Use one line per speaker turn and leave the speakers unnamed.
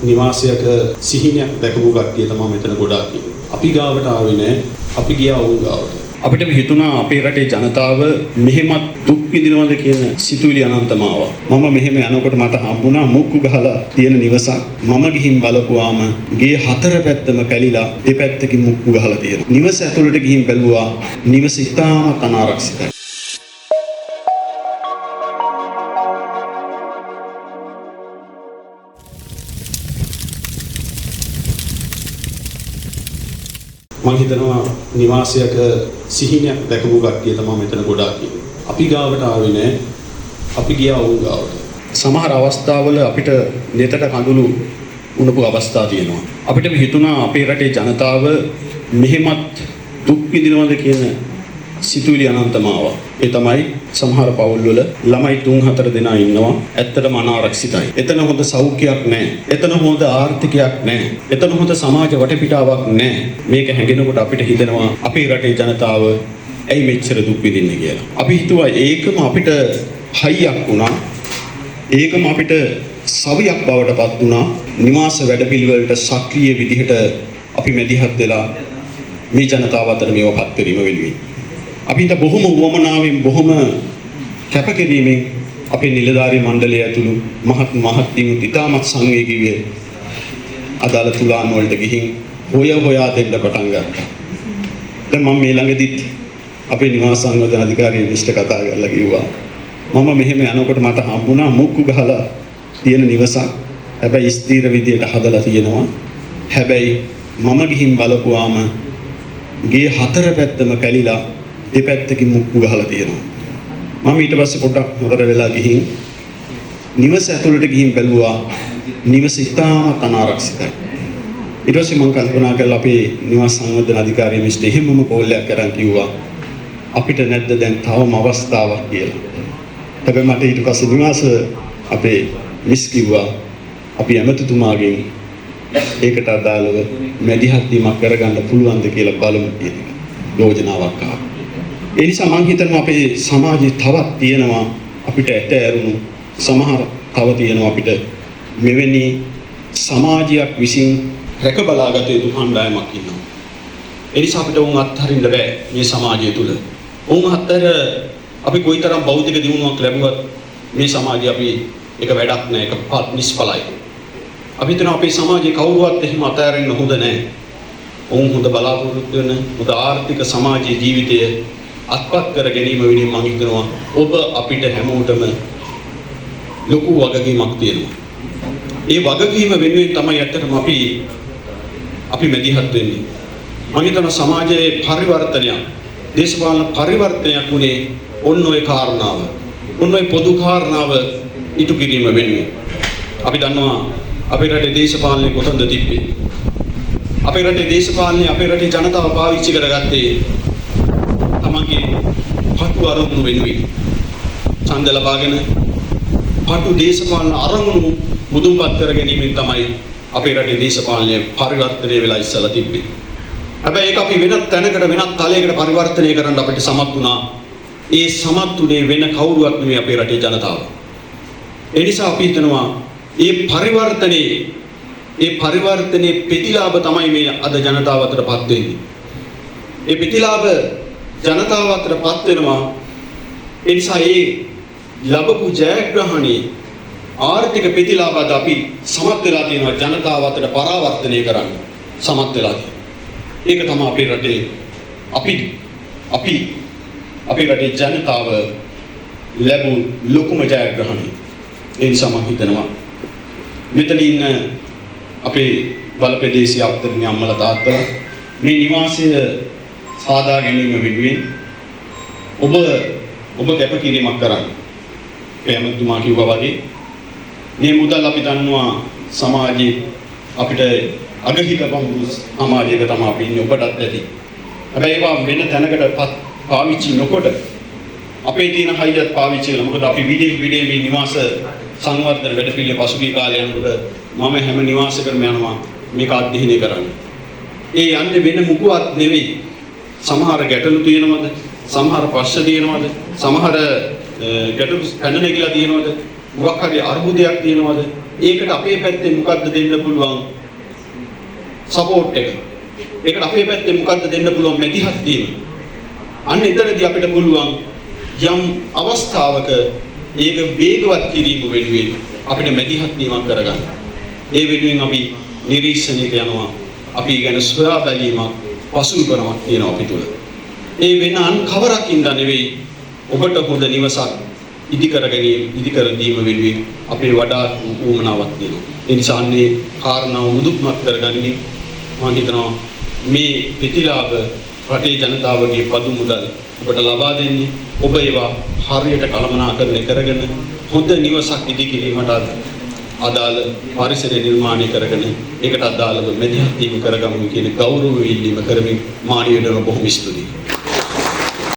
නිවාසයක සිහිනයක් දැකපු කට්ටිය තමයි මෙතන ගොඩාක් ඉන්නේ. අපි ගාවට ආවේ නැහැ. අපි ගියා ඔවුන් ගාවට. අපිට හිතුණා අපේ රටේ ජනතාව මෙහෙමත් දුක් විඳිනවද කියන සිතුවිලි අනන්තම ආවා. මම මෙහෙම යනකොට මට හම්බුණා මුක්කු ගහලා තියෙන නිවසක්. මම ගිහින් බලපුවාම ගේ හතර පැත්තම කැලිලා දෙපැත්තකින් මුක්කු ගහලා තියෙනවා. නිවස ඇතුළට ගිහින් බැලුවා නිවස ඉතාමත් අනාරක්ෂිතයි. මම හිතනවා නිවාසයක සිහිනයක් දැකපු කට්ටිය තමයි මෙතන ගොඩාක් ඉන්නේ. අපි ගාවට ආවේ නැහැ. අපි ගියා ඔවුන් ගාවට. සමහර අවස්ථාවල අපිට නෙතට කඳුළු උණපු අවස්ථා තියෙනවා. අපිට හිතුණා අපේ රටේ ජනතාව මෙහෙමත් දුක් විඳිනවද කියන සිතුවිලි අනන්තම ආවා. ඒ තමයි සමහර පවුල්වල ළමයි 3-4 දෙනා ඉන්නවා. ඇත්තටම අනාරක්ෂිතයි. එතන හොඳ සෞඛ්‍යයක් නැහැ. එතන හොඳ ආර්ථිකයක් නැහැ. එතන හොඳ සමාජ වටපිටාවක් නැහැ. මේක හැඟෙනකොට අපිට හිතෙනවා අපේ රටේ ජනතාව ඇයි මෙච්චර දුක් විඳින්නේ කියලා. අපි හිතුවා ඒකම අපිට හයියක් වුණා. ඒකම අපිට සවියක් බවට පත් වුණා. නිවාස වැඩපිළිවෙලට සක්‍රීය විදිහට අපි මැදිහත් වෙලා මේ ජනතාව අතර මේව පත් කිරීම වෙනුවෙන් අපිට බොහොම වමනාවෙන් බොහොම කැපකිරීමෙන් අපේ නිලධාරී මණ්ඩලය ඇතුළු මහත්මීන් ඉතාමත් සංවේගීව අදාළ තුලාන් වලට ගිහින් හොයා දෙන්න පටන් ගත්තා. දැන් මම මේ ළඟදිත් අපේ නිවාස සංවර්ධන අධිකාරිය විශ්ට කතා කරලා කිව්වා මම මෙහෙම යනකොට මට හම්බුණා මුක්කු ගහලා තියෙන නිවසක්. හැබැයි ස්ථීර විදියට හදලා තියෙනවා. හැබැයි මම ගිහින් බලපුවාම ගේ හතර පැත්තම කැලිලා දෙපැත්තකින් මුක්කු ගහලා තියෙනවා. මම ඊට පස්සේ පොඩ්ඩක් හොරර වෙලා ගිහින් නිවස ඇතුළට ගිහින් බැලුවා නිවස ඉතාමත් අනාරක්ෂිතයි. ඊට පස්සේ මම කල්පනා කළා අපේ නිවාස සංවර්ධන අධිකාරිය මිස්ට එහෙමම කෝල්ලයක් කරන් කිව්වා අපිට නැද්ද දැන් තවම අවස්ථාවක් කියලා. හැබැයි මට ඊට පස්සේ නිවාස අපේ මිස් කිව්වා අපි ඇමතිතුමාගෙන් ඒකට අදාළව මැදිහත් වීමක් කරගන්න පුළුවන්ද කියලා බලමු කියන යෝජනාවක් ආවා. ඒ නිසා මම හිතනවා අපේ සමාජයේ තවත් තියෙනවා අපිට ඇට ඇරුණු සමහර තව තියෙනවා අපිට මෙවැනි සමාජයක් විසින් රැක බලාගත යුතු කණ්ඩායමක් ඉන්නවා. ඒ නිසා අපිට උන් අත්හරින්න බෑ මේ සමාජය තුල. උන් අතර අපි කොයිතරම් බෞද්ධික දියුණුවක් ලැබුවත් මේ සමාජය අපි එක වැඩක් නෑ එක නිෂ්ඵලයි. අපි හිතනවා අපේ සමාජයේ කවුරුවත් එහෙම අතහැරෙන්න හොඳ නෑ. උන් හොඳ බලාපොරොත්තු වෙන හොඳ ආර්ථික සමාජීය ජීවිතය අත්පත් කර ගැනීම වෙනුවෙන් මම හිතනවා ඔබ අපිට හැමෝටම ලොකු වගකීමක් තියෙනවා. ඒ වගකීම වෙනුවෙන් තමයි ඇත්තටම අපි මැදිහත් වෙන්නේ. මම හිතනවා සමාජයේ පරිවර්තනයක්, දේශපාලන පරිවර්තනයක් උනේ ඔන්න ඔය කාරණාව. ඔන්න ඔය පොදු කාරණාව ඉටු කිරීම වෙනුවෙන්. අපි දන්නවා අපේ රටේ දේශපාලනය කොතනද තිබ්බේ? අපේ රටේ දේශපාලනය අපේ රටේ ජනතාව පාවිච්චි කරගත්තේ තමන්ගේ පටු අරමුණු වෙනුවෙන්. ඡන්ද ලබාගෙන පටු දේශපාලන අරමුණු මුදුන්පත් කර ගැනීමෙන් තමයි අපේ රටේ දේශපාලනය පරිවර්තනය වෙලා ඉස්සලා තිබ්බේ. හැබැයි ඒක අපි වෙනත් තැනකට වෙනත් තලයකට පරිවර්තනය කරන්න අපිට සමත් වුණා. ඒ සමත් උනේ වෙන කවුරුවත් නෙවෙයි අපේ රටේ ජනතාව. ඒ නිසා අපි හිතනවා ඒ පරිවර්තනයේ ප්‍රතිලාභ තමයි මේ අද ජනතාව අතරපත් වෙන්නේ. ඒ ප්‍රතිලාභ ජනතාව අතරපත් වෙනවා. ඒ නිසා ඒ ලැබපු ජයග්‍රහණේ ආර්ථික ප්‍රතිලාභ අද අපි සමත් වෙලා තියෙනවා ජනතාව අතර පරාවර්තනය කරන්න සමත් වෙලා තියෙනවා. ඒක තමයි අපේ රටේ අපේ රටේ ජනතාව ලැබු ලොකුම ජයග්‍රහණය. ඒ නිසා මම හිතනවා මෙතන ඉන්න අපේ බලපෑදේශීය අපතරින් අම්මලා තාත්තලා මේ නිවාසය සාදා ගැනීම වෙනුවෙන් ඔබ කැපකිරීමක් කරන්න. එයාමතුමා කිව්වා වගේ මේ මුදල් අපි දන්නවා සමාජයේ අපිට අගහිත බඳු සමාජයක තමයි අපි ඉන්නේ ඔබටත් ඇති. හැබැයි ඒවා වෙන තැනකට පාවිච්චි නොකොට අපේ තියෙන හයියත් පාවිච්චි කරලා මොකද අපි විදේ මේ නිවාස සංවර්ධන වැඩපිළිවෙල පසුගිය කාලේ යනකොට මම හැම නිවාසයකටම යනවා මේක අධ්‍යයනය කරන්න. ඒ යන්නේ වෙන මුකුවත් නෙවෙයි. සමහර ගැටලු තියෙනවද? සමහර ප්‍රශ්න තියෙනවද? සමහර ගැටලු පැන නැගිලා තියෙනවද? මොකක් හරි අර්බුදයක් තියෙනවද? ඒකට අපේ පැත්තෙන් මොකද්ද දෙන්න පුළුවන් සපෝට් එක. ඒකට අපේ පැත්තෙන් මොකද්ද දෙන්න පුළුවන් මැදිහත් වීම. අන්න එතනදී අපිට පුළුවන් යම් අවස්ථාවක ඒක වේගවත් කිරීම වෙනුවෙන් අපිට මැදිහත් වීමක් කරගන්න. ඒ වෙනුවෙන් අපි නිරීක්ෂණයක යනවා. අපි ගැන සොයා බැලීමක් පසුබිමක් තියෙනවා අපි තුල. ඒ වෙන අන් කවරකින්ද නෙවෙයි ඔබට හොඳ නිවසක් ඉදි කර දීම වෙනුවෙන් අපේ වඩා උවමනාවක් තියෙනවා. ඒ නිසා අන්නේ කාරණාව මුදුන්මත් කරගන්නේ මම හිතනවා මේ ප්‍රතිලාභ රටේ ජනතාවගේ පදු මුදල් ඔබට ලබා දෙන්නේ ඔබ ඒවා හරියට කළමනාකරණය කරගෙන හොඳ නිවසක් ඉදි කිරීමට අදාළ පරිසරය නිර්මාණය කරගෙන ඒකට අදාළව මෙදිහත් වීම කරගමු කියන ගෞරව ඉල්ලීම කරමින් මානවීය බොහොම ස්තුතියි.